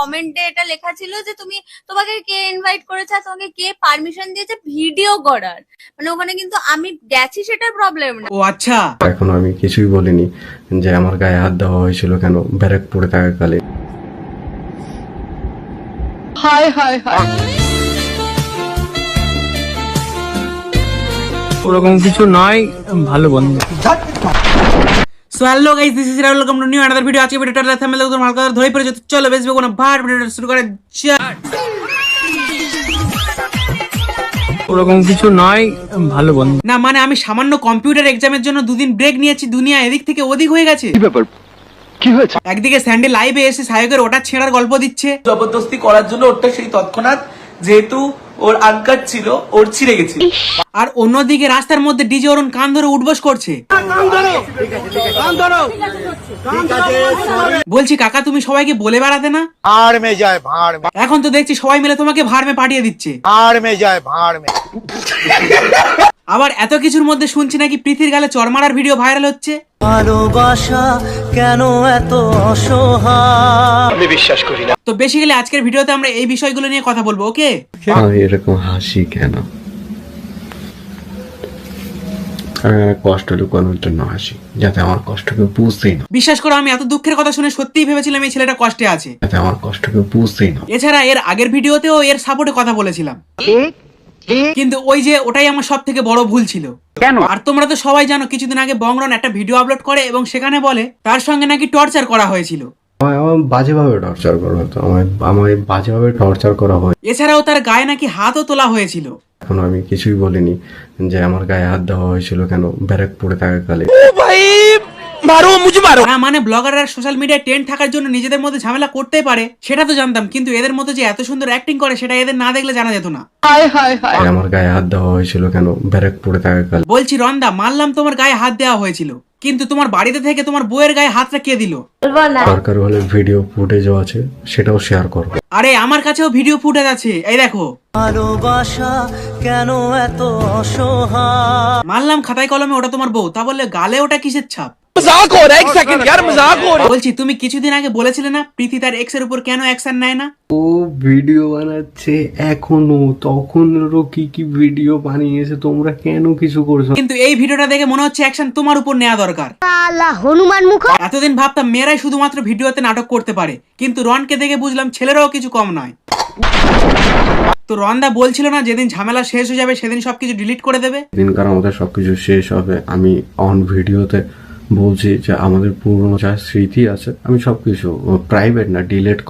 কমেন্টে এটা লেখা ছিল যে তোমাকে কে ইনভাইট করেছে আর তোমাকে কে পারমিশন দিয়েছে ভিডিও করার, মানে ওখানে কিন্তু আমি গেছি সেটার প্রবলেম না। ও আচ্ছা, এখন আমি কিছুই বলিনি যে আমার গায়ে হাত দেওয়া হয়েছিল কেন ব্যারাকপুরে থাকাকালে। ওরকম কিছু নয়, ভালো বন্ধু। So hello guys, this is Rahul, welcome to new another video. আজকে ভিডিওটা থাম্বনেল একদম হালকা ধরে পড়ে যেতে চলো বেসবে কোনো ভাট ভিডিওটা শুরু করে যাক। ওরকম কিছু নয়, ভালো বন্ধু। না মানে আমি সামান্য কম্পিউটার এক্সামের জন্য দুদিন ব্রেক নিয়েছি, দুনিয়া এদিক থেকে ওদিক হয়ে গেছে। কি ব্যাপার, কি হয়েছে? একদিকে স্যান্ডে লাইভে এসে সায়কের ওটা ছেঁড়ার গল্প দিচ্ছে, জবরদস্তি করার জন্য ওটা সেই তৎক্ষণাৎ যেহেতু ওর আনকাট ছিল ওর ছিঁড়ে গেছে। আর অন্যদিকে রাস্তার মধ্যে ডিজে অরুণ কান ধরে উঠবস করছে। বলছি কাকা তুমি সবাইকে বলে বেড়াতে না? भाड़ में जाए भाड़ में, এখন তো দেখছি সবাই মিলে তোমাকে ভাড়মে পাঠিয়ে দিচ্ছে। भाड़ में जाए भाड़ में। আবার এত কিছুর মধ্যে শুনছি নাকি প্রীতির গালে চরমারার ভিডিও ভাইরাল হচ্ছে। ভালোবাসা কেন এত অসহায়? আমি বিশ্বাস করি না। তো বেসিক্যালি আজকের ভিডিওতে আমরা এই বিষয়গুলো নিয়ে কথা বলবো, ওকে? আমি এরকম হাসি কেন? আমি কষ্ট লুকানোর জন্য হাসি, যাতে আমার কষ্টকে বুঝতেই না, বিশ্বাস করো আমি এত দুঃখের কথা শুনে সত্যিই ভেবেছিলাম এই ছেলেটা কষ্টে আছে। যাতে আমার কষ্টকে বুঝতেই না। এছাড়া এর আগের ভিডিওতেও এর সাপোর্টে কথা বলেছিলাম, কিন্তু ওই যে ওটাই আমার সব থেকে বড় ভুল ছিল। কেন? আর তোমরা তো সবাই জানো কিছুদিন আগে বংরন একটা ভিডিও আপলোড করে এবং সেখানে বলে তার সঙ্গে নাকি টর্চার করা হয়েছিল। আমার বাজেভাবে টর্চার করা হতো, আমায় বাজেভাবে টর্চার করা হয়। এছাড়াও তার গায়ে নাকি হাতও তোলা হয়েছিল। এখন আমি কিছুই বলিনি যে আমার গায়ে হাত দেওয়া হয়েছিল কেন ব্যারাকপুরে থাকাকালে। হ্যাঁ মানে ব্লগাররা সোশ্যাল মিডিয়ায় ট্রেন্ড থাকার জন্য নিজেদের মধ্যে ঝামেলা করতেই পারে সেটা তো জানতাম, কিন্তু এদের মধ্যে যে এত সুন্দর অ্যাক্টিং করে সেটা এদের না দেখলে জানা যেত না। আমার গায়ে হাত দেওয়া হয়েছিল কেন ব্যারাকপুরে থাকাকালে। বলছি রন্দা, মানলাম তোমার গায়ে হাত দেওয়া হয়েছিল, কিন্তু তোমার বাড়িতে থেকে তোমার বউয়ের গায়ে হাতটা কে দিল? দরকার হলে ভিডিও ফুটেজও আছে, সেটাও শেয়ার করবো। আরে আমার কাছেও ভিডিও ফুটেজ আছে, এই দেখো। ভালোবাসা কেন এত অসহায়? মানলাম খাতায় কলমে ওটা তোমার বউ, তা বললে গালে ওটা কিসের ছাপ? मजाक हो रहा है, एक सेकंड यार, मजाक हो रहा है। বলছি তুমি কিছুদিন আগে বলেছিলে না প্রীতি তার এক্স এর উপর কেন অ্যাকশন নেয় না? ও ভিডিও বানাচ্ছে এখনো, তখনেরও কি কি ভিডিও বানিয়েছে, তোমরা কেন কিছু করছো? কিন্তু এই ভিডিওটা দেখে মনে হচ্ছে অ্যাকশন তোমার উপর নেওয়া দরকার। হনুমান মুখ। এতদিন ভাবতাম মেয়েরাই শুধুমাত্র ভিডিওতে নাটক করতে পারে, কিন্তু রনকে দেখে বুঝলাম ছেলেরাও কিছু কম নয়। তো রনদা বলছিল না যেদিন ঝামেলা শেষ হয়ে যাবে সেদিন সবকিছু ডিলিট করে দেবে। দিনকার আমাদের সবকিছু শেষ হবে, আমি অন ভিডিওতে বলছি যে আমাদের পুরনো যা স্মৃতি আছে আমি সবকিছু প্রাইভেট না ডিলিট